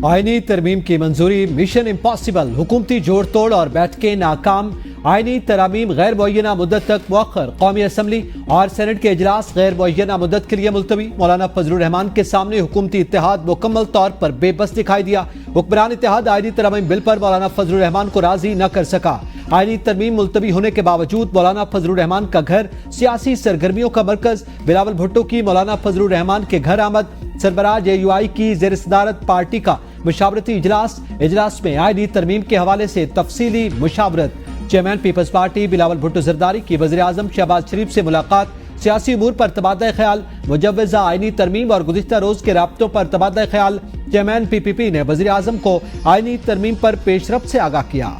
आईनी तरमीम की मंजूरी, मिशन इम्पॉसिबल, हुकूमती जोड़ तोड़ और बैठकें नाकाम। आईनी तरामीम गैर मुअय्यना मुद्दत तक मुअख्खर। कौमी असम्बली और सेनेट के इजलास गैर मुअय्यना मुद्दत के लिए मुलतवी। मौलाना फजलुर रहमान के सामने हुकूमती इत्तेहाद मुकम्मल तौर पर बेबस दिखाई दिया। हुक्मरान इत्तेहाद आईनी तरामीम बिल पर मौलाना फजलुर रहमान को राजी न कर सका। आईनी तरमीम मुलतवी होने के बावजूद मौलाना फजलुर रहमान का घर सियासी सरगर्मियों का मरकज। बिलावल भुट्टो की मौलाना फजलुर रहमान के घर आमद। सरबराह AUI की ज़ेर सदारत पार्टी का मुशावरती इजलास में आईनी तरमीम के हवाले से तफसीली मुशावरत। चेयरमैन पीपल्स पार्टी बिलावल भुट्टो जरदारी की वज़ीर आज़म शहबाज शरीफ से मुलाकात। सियासी उमूर पर तबादला ख्याल, मुजव्वज़ा आईनी तरमीम और गुज़िश्ता रोज के राब्तों पर तबादला ख्याल। चेयरमैन PPP ने वज़ीर आज़म को आईनी तरमीम पर पेशरफ्त से आगाह किया।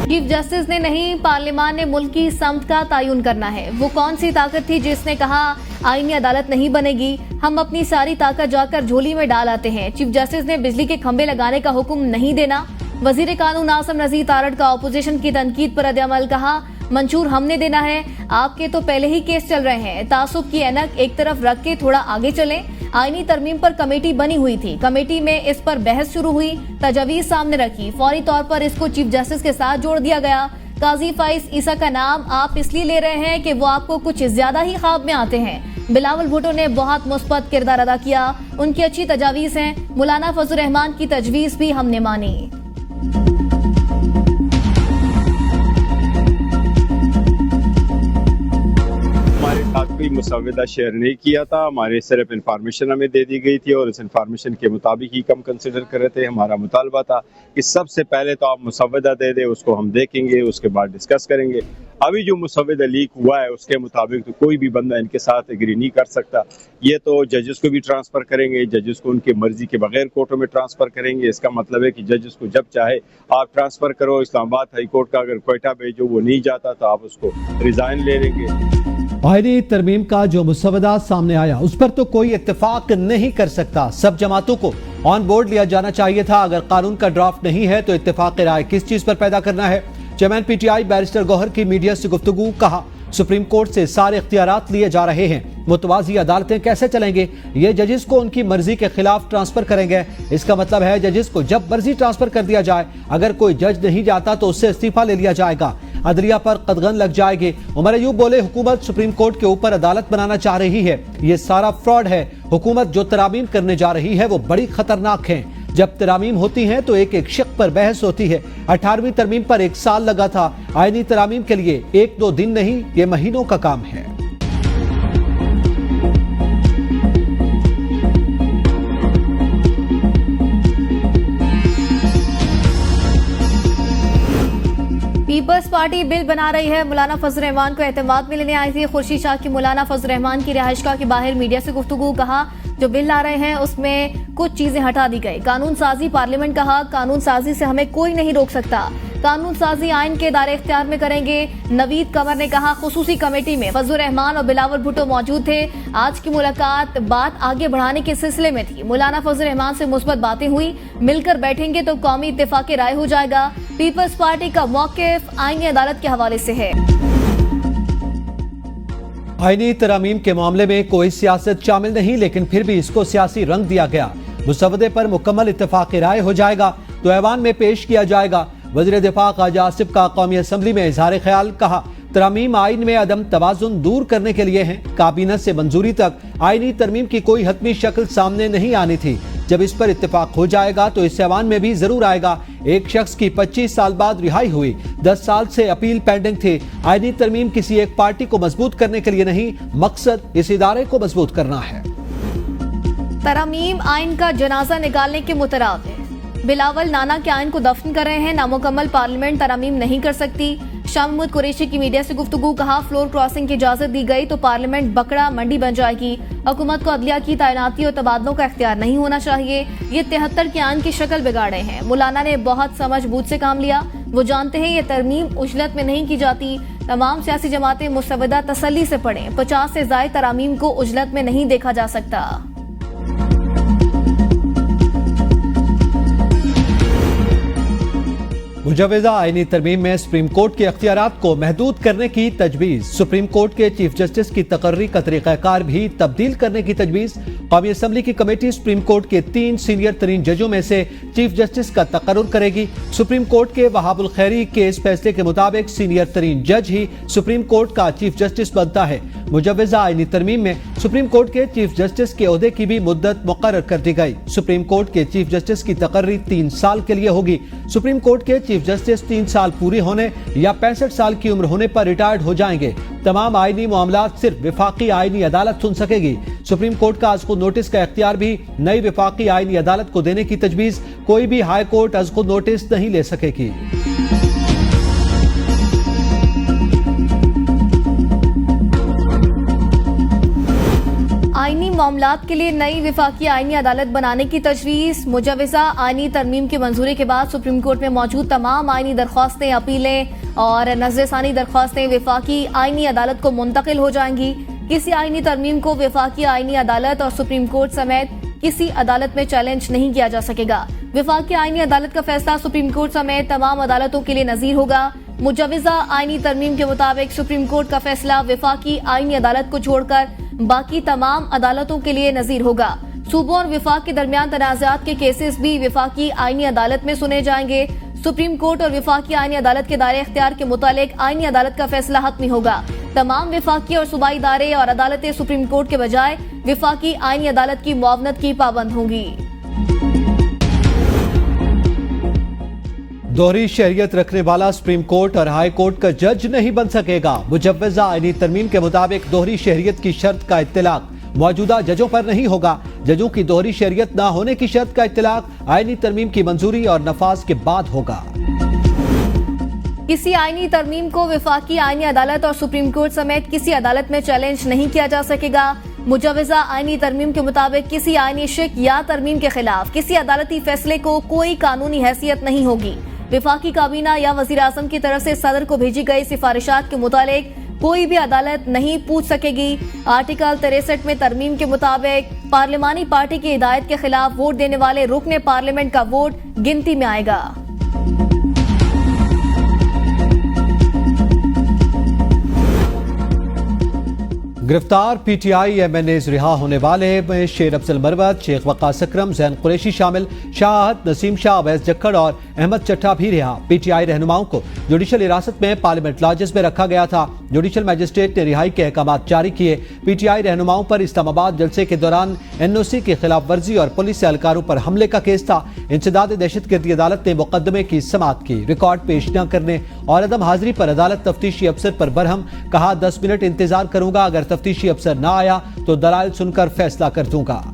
चीफ जस्टिस ने नहीं, पार्लियामान ने मुल्क की समत का तयन करना है। वो कौन सी ताकत थी जिसने कहा आईनी अदालत नहीं बनेगी, हम अपनी सारी ताकत जाकर झोली में डाल आते हैं। चीफ जस्टिस ने बिजली के खंभे लगाने का हुक्म नहीं देना। वजीर कानून आसम नज़ीर तारड़ का अपोजिशन की तनकीद पर रद्द-ए-अमल, कहा मंशूर हमने देना है, आपके तो पहले ही केस चल रहे हैं। तासुब की ऐनक एक तरफ रख के थोड़ा आगे चलें। आईनी तरमीम पर कमेटी बनी हुई थी, कमेटी में इस पर बहस शुरू हुई, तजवीज सामने रखी, फौरी तौर पर इसको चीफ जस्टिस के साथ जोड़ दिया गया। काजी फाइज ईसा का नाम आप इसलिए ले रहे हैं कि वो आपको कुछ ज्यादा ही ख्वाब में आते हैं। बिलावल भुट्टो ने बहुत मुस्बत किरदार अदा किया, उनकी अच्छी तजावीज हैं। मौलाना फजलुर रहमान की तजवीज भी हमने मानी। कोई मुसव्वदा शेयर नहीं किया था, हमारे सिर्फ इंफॉर्मेशन हमें दे दी गई थी और उस इंफॉर्मेशन के मुताबिक ही कम कंसिडर कर रहे थे। हमारा मुतालबा था कि सबसे पहले तो आप मुसव्वदा दे दे, उसको हम देखेंगे, उसके बाद डिस्कस करेंगे। अभी जो मुसव्वदा लीक हुआ है उसके मुताबिक तो कोई भी बंदा इनके साथ एग्री नहीं कर सकता। ये तो जजेस को भी ट्रांसफ़र करेंगे, जजेस को उनकी मर्जी के बगैर कोर्टों में ट्रांसफ़र करेंगे। इसका मतलब है कि जजेस को जब चाहे आप ट्रांसफ़र करो। इस्लामाबाद हाई कोर्ट का अगर क्वेटा भेजो वो नहीं जाता तो आप उसको रिजाइन ले लेंगे। आईनी तरमीम का जो मुसव्वदा सामने आया उस पर तो कोई इत्तेफाक नहीं कर सकता। सब जमातों को ऑन बोर्ड लिया जाना चाहिए था। अगर कानून का ड्राफ्ट नहीं है तो इत्तेफाक राय किस चीज पर पैदा करना है। चेयरमैन PTI बैरिस्टर गौहर की मीडिया से गुफ्तगू, कहा सुप्रीम कोर्ट से सारे इख्तियारात लिए जा रहे हैं, मुतवाज़ी अदालतें कैसे चलेंगे? ये जजेस को उनकी मर्जी के खिलाफ ट्रांसफर करेंगे। इसका मतलब है जजेस को जब मर्जी ट्रांसफर कर दिया जाए, अगर कोई जज नहीं जाता तो उससे इस्तीफा ले लिया जाएगा, अदलिया पर कदगन लग जाएगी। उमर अयूब बोले हुकूमत सुप्रीम कोर्ट के ऊपर अदालत बनाना चाह रही है, ये सारा फ्रॉड है। हुकूमत जो तरामीम करने जा रही है वो बड़ी खतरनाक है। जब तरामीम होती हैं तो एक एक शिक पर बहस होती है। 18वीं तरमीम पर 1 साल लगा था। आईनी तरामीम के लिए 1-2 दिन नहीं, ये महीनों का काम है। पीपल्स पार्टी बिल बना रही है। मौलाना फजलुर रहमान को एतमाद में लेने आई थी खुर्शीद शाह की मौलाना फजलुर रहमान की रिहाइशगाह के बाहर मीडिया से गुफ्तगू, कहा जो बिल ला रहे हैं उसमें कुछ चीजें हटा दी गई। कानून साजी पार्लियामेंट, कहा कानून साजी से हमें कोई नहीं रोक सकता, कानून साजी आइन के दायरे इख्तियार में करेंगे। नवीद कमर ने कहा खुसूसी कमेटी में फजलुर रहमान और बिलावल भुट्टो मौजूद थे। आज की मुलाकात बात आगे बढ़ाने के सिलसिले में थी। मौलाना फजलुर रहमान से मुस्बत बातें हुई, मिलकर बैठेंगे तो कौमी इत्तेफाक राय हो जाएगा। पीपल्स पार्टी का मौक़िफ़ आईनी अदालत के हवाले से है। आईनी तरामीम के मामले में कोई सियासत शामिल नहीं, लेकिन फिर भी इसको सियासी रंग दिया गया। मुसव्वदे पर मुकम्मल इत्तेफाक राय हो जाएगा तो ऐवान में पेश किया जाएगा। वज़ीर दिफा ख्वाजा आसिफ का कौमी असम्बली में इजहार ख्याल, कहा तरामीम आइन में अदम तवाज़ुन दूर करने के लिए हैं। काबीना से मंजूरी तक आईनी तरमीम की कोई हतमी शक्ल सामने नहीं आनी थी। जब इस पर इत्तेफाक हो जाएगा तो इस ऐवान में भी जरूर आएगा। एक शख्स की 25 साल बाद रिहाई हुई, 10 साल से अपील पेंडिंग थी। आईनी तरमीम किसी एक पार्टी को मजबूत करने के लिए नहीं, मकसद इस इदारे को मजबूत करना है। तरामीम आइन का जनाजा निकालने के मुतराद है। बिलावल नाना के आइन को दफन कर रहे हैं। नामुकम्मल पार्लियामेंट तरामीम नहीं कर सकती। शाह महमूद कुरैशी की मीडिया से गुफ्तगू, कहा फ्लोर क्रॉसिंग की इजाजत दी गई तो पार्लियामेंट बकरा मंडी बन जाएगी। हुकूमत को अदलिया की तैनाती और तबादलों का इख्तियार नहीं होना चाहिए। ये 73 के आइन की शक्ल बिगाड़े हैं। मौलाना ने बहुत समझ बूझ से काम लिया। वो जानते हैं ये तरमीम उजलत में नहीं की जाती। तमाम सियासी जमातें मुसव्वदा तसल्ली से पढ़ें। 50 से ज़ायद तरामीम को उजलत में नहीं देखा जा सकता। मुजव्वज़ा आईनी तरमीम में सुप्रीम कोर्ट के अख्तियारात को महदूद करने की तजवीज़। सुप्रीम कोर्ट के चीफ जस्टिस की तकर्री का तरीक़ाकार भी तब्दील करने की तजवीज़। कौमी असम्बली की कमेटी सुप्रीम कोर्ट के 3 सीनियर तरीन जजों में से चीफ जस्टिस का तकर्रुर करेगी। सुप्रीम कोर्ट के वहाबुल खैरी के इस फैसले के मुताबिक सीनियर तरीन जज ही सुप्रीम कोर्ट का चीफ जस्टिस बनता है। मुजव्वज़ा आईनी तरमीम में सुप्रीम कोर्ट के चीफ जस्टिस के ओहदे की भी मुद्दत मुकर्रर कर दी गई। सुप्रीम कोर्ट के चीफ जस्टिस की तकर्री 3 साल के लिए होगी। सुप्रीम कोर्ट के चीफ जस्टिस 3 साल पूरे होने या 65 साल की उम्र होने पर रिटायर्ड हो जाएंगे। तमाम आईनी मामलात सिर्फ विफाकी आईनी अदालत सुन सकेगी। सुप्रीम कोर्ट का अज़ खुद नोटिस का इख्तियार भी नई विफाकी आईनी अदालत को देने की तजवीज़। कोई भी हाई कोर्ट अज़ खुद नोटिस नहीं ले सकेगी। आईनी मामलात के लिए नई विफाकी आईनी अदालत बनाने की तजवीज़। मुजव्वज़ा आईनी तरमीम की मंजूरी के बाद सुप्रीम कोर्ट में मौजूद तमाम आईनी दरख्वास्तें, अपीलें और नज़रसानी दरख्वास्तें विफाकी आईनी अदालत को मुंतकिल हो जाएंगी। किसी आईनी तरमीम को विफाकी आईनी अदालत और सुप्रीम कोर्ट समेत किसी अदालत में चैलेंज नहीं किया जा सकेगा। विफाकी आईनी अदालत का फैसला सुप्रीम कोर्ट समेत तमाम अदालतों के लिए नज़ीर होगा। मुजव्वज़ा आईनी तरमीम के मुताबिक सुप्रीम कोर्ट का फैसला विफाकी आईनी अदालत को छोड़कर बाकी तमाम अदालतों के लिए नज़ीर होगा। सूबों और विफाक के दरमियान तनाज़ात के केसेस भी विफाकी आईनी अदालत में सुने जाएंगे। सुप्रीम कोर्ट और विफाकी आईनी अदालत के दायरे इख्तियार के मुतालिक आईनी अदालत का फैसला हतमी होगा। तमाम विफाकी और सूबाई इदारे और अदालतें सुप्रीम कोर्ट के बजाय विफाकी आईनी अदालत की मुआवनत की पाबंद होंगी। दोहरी शहरियत रखने वाला सुप्रीम कोर्ट और हाई कोर्ट का जज नहीं बन सकेगा। मुजव्वज़ा आईनी तरमीम के मुताबिक दोहरी शहरियत की शर्त का इत्तलाक मौजूदा जजों पर नहीं होगा। जजों की दोहरी शहरियत न होने की शर्त का इत्तलाक आईनी तरमीम की मंजूरी और नफाज के बाद होगा। किसी आईनी तरमीम को विफाकी आईनी अदालत और सुप्रीम कोर्ट समेत किसी अदालत में चैलेंज नहीं किया जा सकेगा। मुजव्वज़ा आईनी तरमीम के मुताबिक किसी आईनी शिक या तरमीम के खिलाफ किसी अदालती फैसले को कोई कानूनी हैसियत नहीं होगी। विफाकी काबीना या वज़ीर आज़म की तरफ से सदर को भेजी गई सिफारिशात के मुतालिक कोई भी अदालत नहीं पूछ सकेगी। आर्टिकल 63 में तरमीम के मुताबिक पार्लिमानी पार्टी की हिदायत के खिलाफ वोट देने वाले रुकने पार्लियामेंट का वोट गिनती में आएगा। गिरफ्तार पीटीआई एमएनएज रिहा होने वाले में शेर अफजल मरवत, शेख वकास अकरम, जैन कुरैशी शामिल। शाहत, नसीम शाह, अवैस जक्कड़ और अहमद चट्टा भी रिहा। पीटीआई रहनुमाओं को जुडिशल हिरासत में पार्लियामेंट लॉजेस में रखा गया था। जुडिशल मजिस्ट्रेट ने रिहाई के अहकाम जारी किए। पीटीआई रहनुमाओं पर इस्लामाबाद जलसे के दौरान एनओसी की खिलाफ वर्जी और पुलिस एहलकारों पर हमले का केस था। इंसदाद दहशतगर्दी अदालत ने मुकदमे की समाअत की। रिकॉर्ड पेश न करने और अदम हाजिरी पर अदालत तफ्तीशी अफसर पर बरहम। कहा 10 मिनट इंतजार करूंगा, अगर तफ्तीशी अफसर ना आया तो दलाइल सुनकर फैसला कर दूंगा।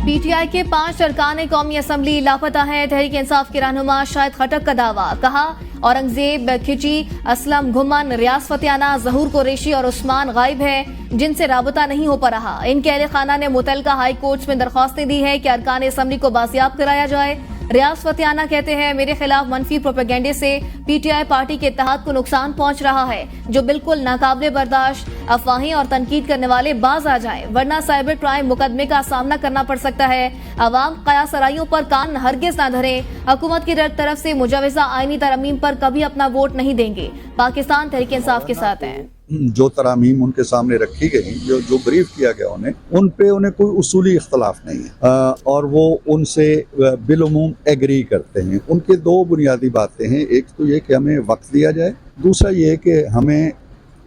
पीटीआई के 5 अरकान कौमी असम्बली लापता हैं। तहरीक इंसाफ के रहनुमा शाहिद खटक का दावा। कहा औरंगजेब खिची, असलम घुमन, रियाज फतेहाना, जहूर कुरैशी और उस्मान गायब है, जिनसे राबता नहीं हो पा रहा। इनके अहले खाना ने मुतलका हाई कोर्ट्स में दरख्वास्तें दी है कि अरकान असम्बली को बाजियाब कराया जाए। रियाज फतेहाना कहते हैं मेरे खिलाफ मनफी प्रोपेगेंडे से पीटीआई पार्टी के इत्तेहाद को नुकसान पहुंच रहा है, जो बिल्कुल नाकाबिले बर्दाश्त। अफवाहें और तनकीद करने वाले बाज आ जाएं, वरना साइबर क्राइम मुकदमे का सामना करना पड़ सकता है। अवाम कयासराइयों पर कान हरगिज ना धरें। हुकूमत की तरफ से मुजव्वज़ा आईनी तरमीम पर कभी अपना वोट नहीं देंगे। पाकिस्तान तहरीक इंसाफ के साथ हैं। जो तरामीम उनके सामने रखी गई, जो ब्रीफ किया गया उन्हें कोई उसूली इख्तलाफ नहीं है और वो उनसे बिलुमूम एग्री करते हैं। उनके 2 बुनियादी बातें हैं। एक तो ये कि हमें वक्त दिया जाए, दूसरा ये कि हमें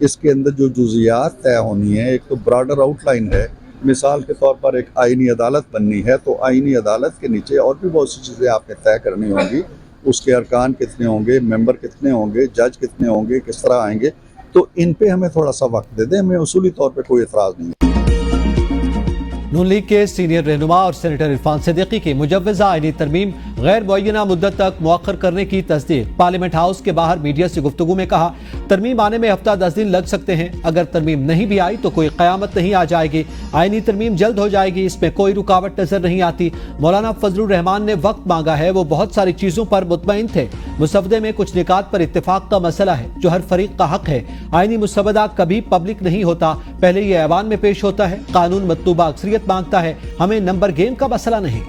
इसके अंदर जो जुज़ियात तय होनी है, एक तो ब्रॉडर आउटलाइन है। मिसाल के तौर पर एक आईनी अदालत बननी है तो आईनी अदालत के नीचे और भी बहुत सी चीज़ें आपने तय करनी होंगी। उसके अरकान कितने होंगे, मेंबर कितने होंगे, जज कितने होंगे, किस तरह आएंगे, तो इन पे हमें थोड़ा सा वक्त दे दें। हमें उसूली तौर पे कोई एतराज़ नहीं है। नून लीग के सीनियर रहनुमा और सेनेटर इरफान सिद्दीकी की मुजव्वज़ा आईनी तरमीम गैर मुअय्यना मुद्दत तक मुअख्खर करने की तस्दीक। पार्लियामेंट हाउस के बाहर मीडिया से गुफ्तगू में कहा, तरमीम आने में हफ्ता 10 दिन लग सकते हैं। अगर तरमीम नहीं भी आई तो कोई क़यामत नहीं आ जाएगी। आईनी तरमीम जल्द हो जाएगी, इसमें कोई रुकावट नजर नहीं आती। मौलाना फजलुर रहमान ने वक्त मांगा है, वो बहुत सारी चीजों पर मुतमईन थे। मुसवदे में कुछ निकात पर इत्तेफाक का मसला है जो हर फरीक का हक है। आईनी मुसवदा कभी पब्लिक नहीं होता, पहले ये ऐवान में पेश होता है। कानून मतलूबा अक्सरियत मांगता है, हमें नंबर गेम का मसला नहीं।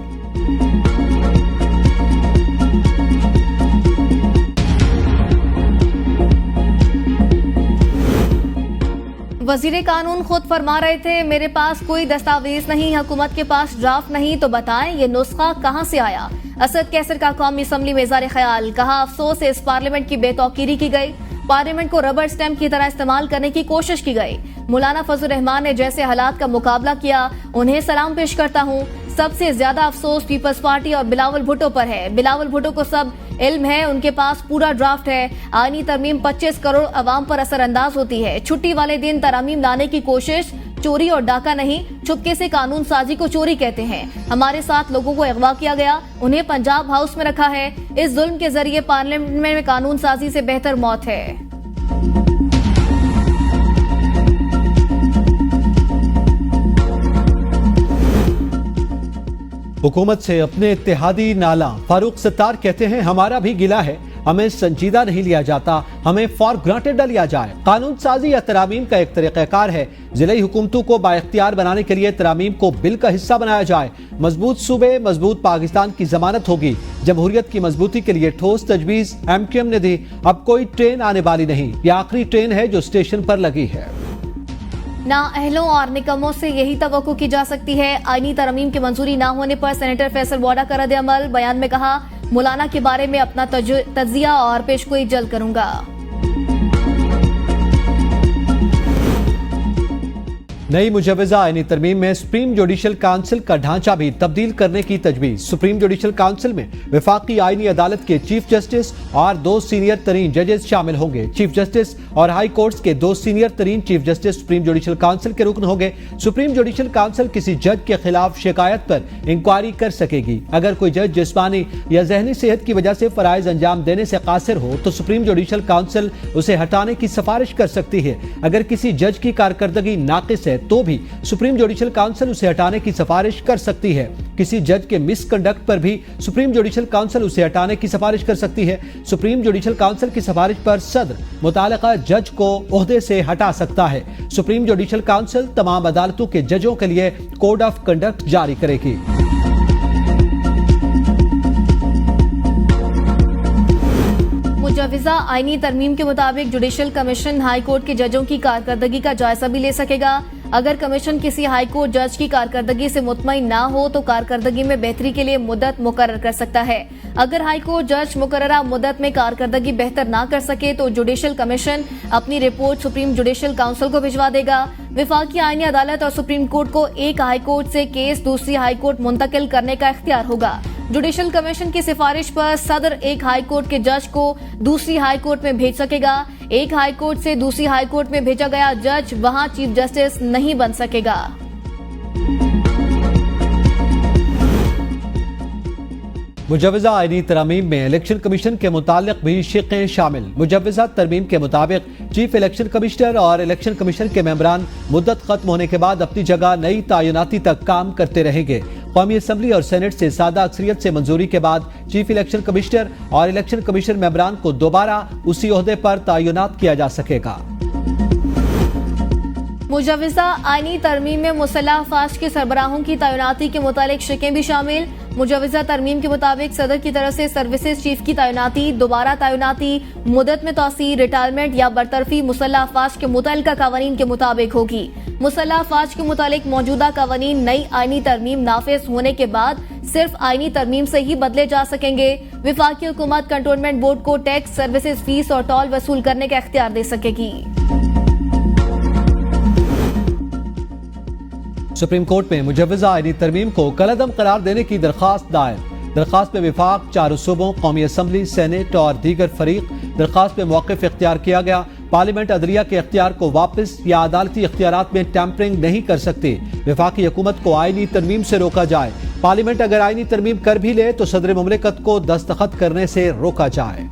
वजीर कानून खुद फरमा रहे थे, मेरे पास कोई दस्तावेज नहीं, हुकूमत के पास ड्राफ्ट नहीं, तो बताएं ये नुस्खा कहां से आया। असद कैसर का कौमी असम्बली में इज़हार ख्याल, कहा अफसोस है इस पार्लियामेंट की बेतौकीरी की गई, पार्लियामेंट को रबर स्टैम्प की तरह इस्तेमाल करने की कोशिश की गई। मौलाना फजलुर रहमान ने जैसे हालात का मुकाबला किया, उन्हें सलाम पेश करता हूँ। सबसे ज्यादा अफसोस पीपल्स पार्टी और बिलावल भुट्टो पर है। बिलावल भुट्टो को सब इल्म है, उनके पास पूरा ड्राफ्ट है। आईनी तरमीम 25 करोड़ अवाम पर असरअंदाज होती है। छुट्टी वाले दिन तरामीम लाने की कोशिश चोरी और डाका नहीं, चुपके से कानून साजी को चोरी कहते हैं। हमारे साथ लोगों को अगवा किया गया, उन्हें पंजाब हाउस में रखा है। इस जुल्म के जरिए पार्लियामेंट में कानून साजी से बेहतर मौत है। हुकूमत से अपने इत्तेहादी नाला फारूक सत्तार कहते हैं, हमारा भी गिला है, हमें संजीदा नहीं लिया जाता, हमें फॉर ग्रांटेड न लिया जाए। कानून साजी या तरामीम का एक तरीक़ाकार है। जिले हुकूमतों को बाइख्तियार बनाने के लिए तरामीम को बिल का हिस्सा बनाया जाए। मजबूत सूबे, मजबूत पाकिस्तान की जमानत होगी। जमहूरियत की मजबूती के लिए ठोस तजवीज़ MQM ने दी। अब कोई ट्रेन आने वाली नहीं, यह आखिरी ट्रेन है जो स्टेशन पर लगी है। ना अहलों और निकमों से यही तवक्को की जा सकती है। आईनी तरमीम की मंजूरी ना होने पर सेनेटर फैसल वाडा का रद्द-ए-अमल। बयान में कहा, मौलाना के बारे में अपना तज्जिया और पेशगोई जल्द करूंगा। नई मुजव्वज़ा आईनी तरमीम में सुप्रीम जुडिशल काउंसिल का ढांचा भी तब्दील करने की तजवीज़। सुप्रीम जुडिशल काउंसिल में वफाकी आईनी अदालत के चीफ जस्टिस और 2 सीनियर तरीन जजेस शामिल होंगे। चीफ जस्टिस और हाई कोर्ट्स के 2 सीनियर तरीन chief justice supreme judicial council के रुकन होंगे। सुप्रीम जुडिशल काउंसिल किसी जज के खिलाफ शिकायत पर इंक्वायरी कर सकेगी। अगर कोई जज जिस्मानी या जहनी सेहत की वजह से फराइज अंजाम देने से कासिर हो तो सुप्रीम जुडिशल काउंसिल उसे हटाने की सिफारिश कर सकती है। अगर किसी जज की कारकर्दगी नाकिस है तो भी सुप्रीम जुडिशल काउंसिल उसे हटाने की सिफारिश कर सकती है। किसी जज के मिसकंडक्ट पर भी सुप्रीम जुडिशल काउंसिल उसे हटाने की सिफारिश कर सकती है। सुप्रीम जुडिशल काउंसिल की सिफारिश पर सदर मुताल्लिका जज को ओहदे से हटा सकता है। सुप्रीम जुडिशल काउंसिल तमाम अदालतों के जजों के लिए कोड ऑफ कंडक्ट जारी करेगी। मुजव्वज़ा आईनी तरमीम के मुताबिक जुडिशल कमीशन हाई कोर्ट के जजों की कारकर्दगी का जायजा भी ले सकेगा। अगर कमीशन किसी हाई कोर्ट जज की कारकर्दगी से मुतमईन ना हो तो कारकर्दगी में बेहतरी के लिए मुद्दत मुकर्रर कर सकता है। अगर हाई कोर्ट जज मुकर्ररा मुद्दत में कारकर्दगी बेहतर ना कर सके तो जुडिशल कमीशन अपनी रिपोर्ट सुप्रीम जुडिशल काउंसिल को भिजवा देगा। वफाकी आईनी अदालत और सुप्रीम कोर्ट को एक हाई कोर्ट से केस दूसरी हाई कोर्ट मुंतकिल करने का इख्तियार होगा। जुडिशल कमीशन की सिफारिश पर सदर एक हाई कोर्ट के जज को दूसरी हाई कोर्ट में भेज सकेगा। एक हाई कोर्ट से दूसरी हाई कोर्ट में भेजा गया जज वहां चीफ जस्टिस नहीं बन सकेगा। मुजव्वज़ा आईनी तरमीम में इलेक्शन कमीशन के मुतालिक भी शिक़ें शामिल। मुजव्वज़ा तरमीम के मुताबिक चीफ इलेक्शन कमिश्नर और इलेक्शन कमीशन के मेंबरान मुद्दत खत्म होने के बाद अपनी जगह नई तैनाती तक काम करते रहेंगे। कौमी असम्बली और सेनेट से सादा अक्सरियत से मंजूरी के बाद चीफ इलेक्शन कमिश्नर और इलेक्शन कमीशन मेंबरान को दोबारा उसी ओहदे पर तैनात किया जा सकेगा। मुजव्वज़ा आईनी तरमीम में मुसल्लह अफवाज के सरबराहों की तैनाती के मुतालिक शिकें भी शामिल। मुजव्वज़ा तरमीम के मुताबिक सदर की तरफ से सर्विसेज चीफ की तैनाती, दोबारा तैनाती, मुद्दत में तौसी, रिटायरमेंट या बरतरफी मुसल्लह अफवाज के मुतल्लिका कवानीन के मुताबिक होगी। मुसल्लह अफवाज के मुतालिक मौजूदा कवानीन नई आईनी तरमीम नाफिज होने के बाद सिर्फ आईनी तरमीम से ही बदले जा सकेंगे। वफाकी हुकूमत कंटोनमेंट बोर्ड को टैक्स, सर्विसेज फीस और टोल वसूल करने का इख्तियार दे सकेगी। सुप्रीम कोर्ट में मुजव्वज़ा आईनी तरमीम को कलअदम करार देने की दरख्वास्त दायर। दरख्वास्त में विफाक, 4 सूबों, कौमी असम्बली, सेनेट और दीगर फरीक। दरख्वास्त में मौक़िफ़ इख्तियार किया गया। पार्लियामेंट अदलिया के इख्तियार को वापस या अदालती इख्तियारात में टैंपरिंग नहीं कर सकती। वफाकी हुकूमत को आईनी तरमीम से रोका जाए। पार्लियामेंट अगर आईनी तरमीम कर भी ले तो सदर मुमलिकत को दस्तखत करने से रोका जाए।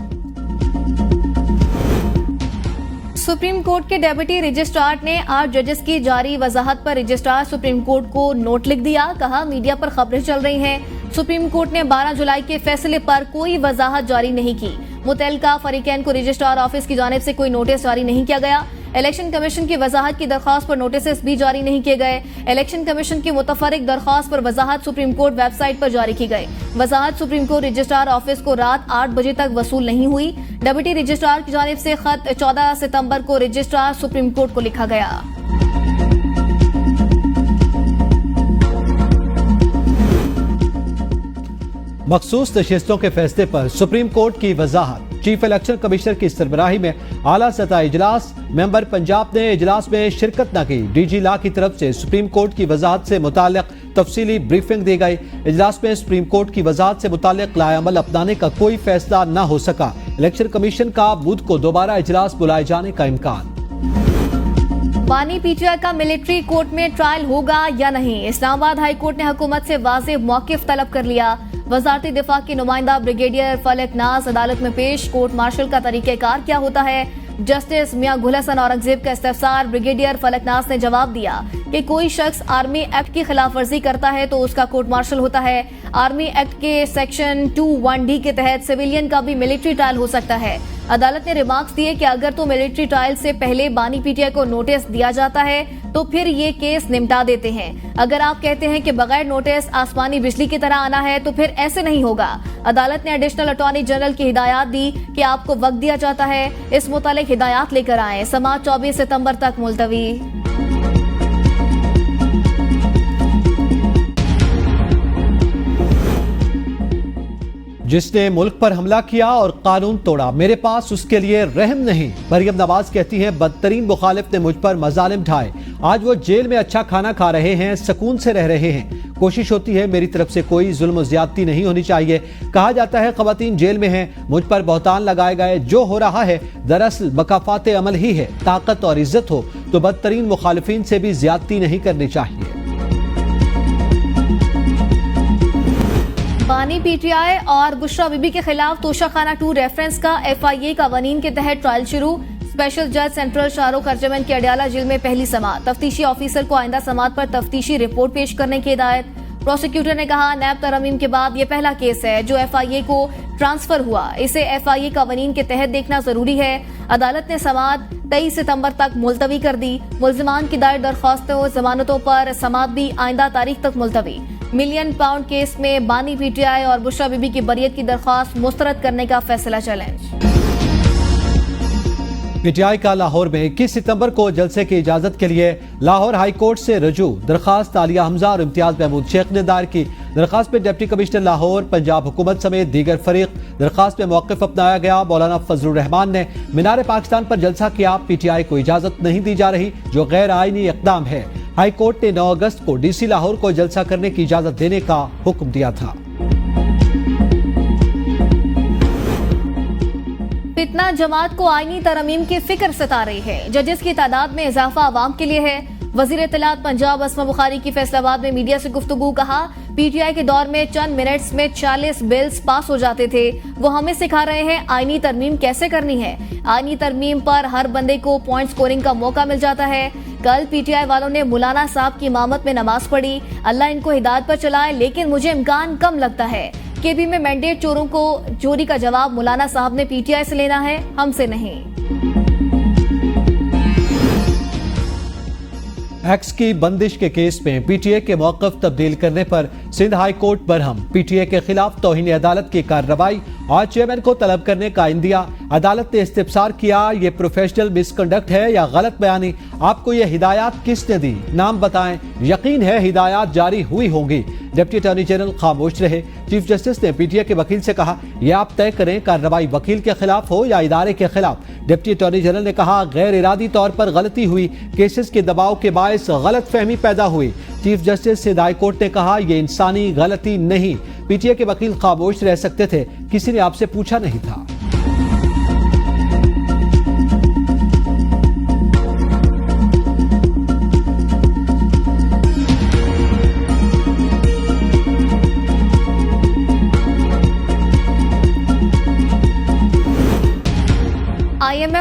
सुप्रीम कोर्ट के डेप्यूटी रजिस्ट्रार ने 8 जजेस की जारी वजाहत पर रजिस्ट्रार सुप्रीम कोर्ट को नोट लिख दिया। कहा, मीडिया पर खबरें चल रही हैं। सुप्रीम कोर्ट ने 12 जुलाई के फैसले पर कोई वजाहत जारी नहीं की। मुतल्लिका फरीकैन को रजिस्ट्रार ऑफिस की जानिब से कोई नोटिस जारी नहीं किया गया। इलेक्शन कमीशन की वजाहत की दरख्वास्त पर नोटिस भी जारी नहीं किए गए। इलेक्शन कमीशन की मुतफरिक दरख्वास्त पर वजाहत सुप्रीम कोर्ट वेबसाइट पर जारी की गई। वजाहत सुप्रीम कोर्ट रजिस्ट्रार ऑफिस को रात 8 बजे तक वसूल नहीं हुई। डेप्यूटी रजिस्ट्रार की जानिब से खत 14 सितंबर को रजिस्ट्रार सुप्रीम कोर्ट को लिखा गया। मखसूस नशिस्तों के फैसले पर सुप्रीम कोर्ट की वजाहत। चीफ इलेक्शन कमिश्नर की सरबराही में आला सतह इजलास। मेंबर पंजाब ने इजलास में शिरकत न की। डीजी लॉ की तरफ से सुप्रीम कोर्ट की वजाहत से मुताल्लिक तफसीली ब्रीफिंग दी गई। इजलास में सुप्रीम कोर्ट की वजाहत से मुताल्लिक लाएअमल अपनाने का कोई फैसला न हो सका। इलेक्शन कमीशन का बुध को दोबारा इजलास बुलाए जाने का इम्कान। बानी पीटीआई का मिलिट्री कोर्ट में ट्रायल होगा या नहीं, इस्लामाबाद हाई कोर्ट ने हुकूमत से वाज़ेह मौक़िफ़ तलब कर लिया। वज़ारत दिफा के नुमाइंदा ब्रिगेडियर फलक नाज अदालत में पेश। कोर्ट मार्शल का तरीक़ेकार क्या होता है? जस्टिस मियां गुल हसन औरंगजेब का इस्तफसार। ब्रिगेडियर फलक नाज ने जवाब दिया कि कोई शख्स आर्मी एक्ट की खिलाफ वर्जी करता है तो उसका कोर्ट मार्शल होता है। आर्मी एक्ट के सेक्शन 21D के तहत सिविलियन का भी मिलिट्री ट्रायल हो सकता है। अदालत ने रिमार्क्स दिए कि अगर तो मिलिट्री ट्रायल से पहले बानी पीटीआई को नोटिस दिया जाता है तो फिर ये केस निपटा देते हैं। अगर आप कहते हैं कि बगैर नोटिस आसमानी बिजली की तरह आना है तो फिर ऐसे नहीं होगा। अदालत ने एडिशनल अटॉर्नी जनरल की हिदायत दी कि आपको वक्त दिया जाता है, इस मुतालिक हिदायत लेकर आए। समाअत 24 सितंबर तक मुलतवी। जिसने मुल्क पर हमला किया और कानून तोड़ा, मेरे पास उसके लिए रहम नहीं। मरियम नवाज कहती हैं, बदतरीन मुखालिफ ने मुझ पर मजालिम ढाए। आज वो जेल में अच्छा खाना खा रहे हैं, सुकून से रह रहे हैं। कोशिश होती है मेरी तरफ से कोई जुल्म ज्यादती नहीं होनी चाहिए। कहा जाता है खवातीन जेल में हैं, मुझ पर बहतान लगाए गए। जो हो रहा है दरअसल मकाफात अमल ही है। ताकत और इज्जत हो तो बदतरीन मुखालिफिन से भी ज्यादती नहीं करनी चाहिए। बानी पीटीआई और बुशरा बीबी के खिलाफ तोशाखाना 2 रेफरेंस का FIA कानून के तहत ट्रायल शुरू। स्पेशल जज सेंट्रल शाहरुख अर्जमन की अडियाला जेल में पहली समाअत। तफ्तीशी ऑफिसर को आइंदा समाअत पर तफ्तीशी रिपोर्ट पेश करने की हिदायत। प्रोसिक्यूटर ने कहा, नैब तरमीम के बाद ये पहला केस है जो FIA को ट्रांसफर हुआ। इसे FIA कानून के तहत देखना जरूरी है। अदालत ने समाअत 23 सितंबर तक मुलतवी कर दी। मुल्जिमान की दायर दरख्वास्तों जमानतों पर समाअत भी आइंदा तारीख तक मुलतवी। £1 मिलियन केस में बानी पीटीआई और बुशरा बीबी की बरियत की दरख्वास्त मुस्तरद करने का फैसला चैलेंज। पीटीआई का लाहौर में 21 सितंबर को जलसे की इजाजत के लिए लाहौर हाई कोर्ट से रजू। दरखास्त आलिया हमजा और इम्तियाज महमूद शेख ने दायर की। दरखास्त में डिप्टी कमिश्नर लाहौर, पंजाब हुकूमत समेत दीगर फरीक। दरखास्त में मौक़िफ़ अपनाया गया। मौलाना फजलुर रहमान ने मीनार पाकिस्तान पर जलसा किया। पीटीआई को इजाजत नहीं दी जा रही जो गैर आईनी इक़दाम है। हाई कोर्ट ने 9 अगस्त को DC लाहौर को जलसा करने की इजाजत देने का हुक्म दिया था। फितना जमात को आईनी तरमीम की फिक्र सता रही है। जजेस की तादाद में इजाफा आवाम के लिए है। वजीर इत्तलात पंजाब असमा बुखारी की फैसलाबाद में मीडिया से गुफ्तगू। कहा, पीटीआई के दौर में चंद मिनट्स में 40 बिल्स पास हो जाते थे। वो हमें सिखा रहे हैं आईनी तरमीम कैसे करनी है। आईनी तरमीम पर हर बंदे को पॉइंट स्कोरिंग का मौका मिल जाता है। कल पीटीआई वालों ने मौलाना साहब की इमामत में नमाज पढ़ी। अल्लाह इनको हिदायत पर चलाए, लेकिन मुझे इम्कान कम लगता है। केबी में मैंडेट चोरों को चोरी का जवाब मौलाना साहब ने पीटीआई से लेना है, हमसे नहीं। एक्स की बंदिश के केस में पीटीए के मौक़िफ़ तब्दील करने पर Sindh high court Barham. PTA के खिलाफ तौहीन अदालत की कार्रवाई और चेयरमैन को तलब करने का इंदिया। अदालत ने इस्तिफसार किया, ये प्रोफेशनल मिसकंडक्ट है या गलत बयानी। आपको ये हिदायत किसने दी, नाम बताएं। यकीन है हिदायत जारी हुई होंगी। डिप्टी अटॉर्नी जनरल खामोश रहे। चीफ जस्टिस ने पीटीए के वकील से कहा, यह आप तय करें कार्रवाई वकील के खिलाफ हो या इदारे के खिलाफ। डिप्टी अटॉर्नी जनरल ने कहा, गैर इरादी तौर पर गलती हुई, केसेस के दबाव के बायस गलत फहमी पैदा हुई। Chief justice Sindh high court ने कहा, यह इंसानी गलती नहीं। पीटीए के वकील खामोश रह सकते थे, किसी ने आपसे पूछा नहीं था।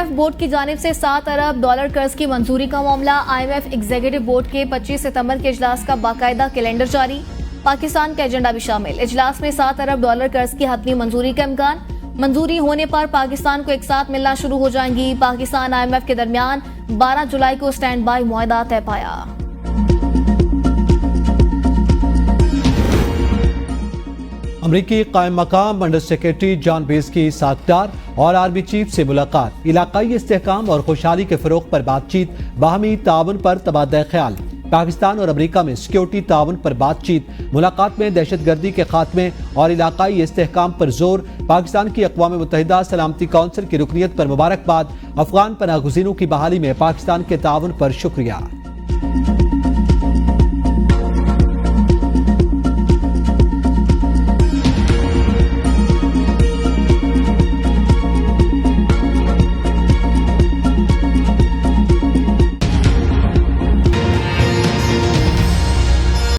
IMF बोर्ड की जानिब से $7 अरब कर्ज की मंजूरी का मामला। IMF एग्जीक्यूटिव बोर्ड के 25 सितंबर के इजलास का बाकायदा कैलेंडर जारी, पाकिस्तान का एजेंडा भी शामिल। इजलास में $7 अरब कर्ज की हतमी मंजूरी का इम्कान। मंजूरी होने पर पाकिस्तान को एक साथ मिलना शुरू हो जाएंगी। पाकिस्तान IMF के दरमियान 12 जुलाई को स्टैंड बाई मुआहदा तय पाया। अमरीकी कायम मकाम अंडर सेक्रेटरी जॉन बेस की साख्तार और आर्मी चीफ से मुलाकात। इलाकाई इस्तेहकाम और खुशहाली के फरोग पर बातचीत, बाहमी ताउन पर तबादला ख्याल। पाकिस्तान और अमरीका में सिक्योरिटी ताउन पर बातचीत। मुलाकात में दहशतगर्दी के खात्मे और इलाकाई इस्तेहकाम पर जोर। पाकिस्तान की अक़वाम मुत्तहिदा सलामती कौंसिल की रुकनीत पर मुबारकबाद। अफगान पनाहगुज़ीनों की बहाली में पाकिस्तान के ताउन पर शुक्रिया।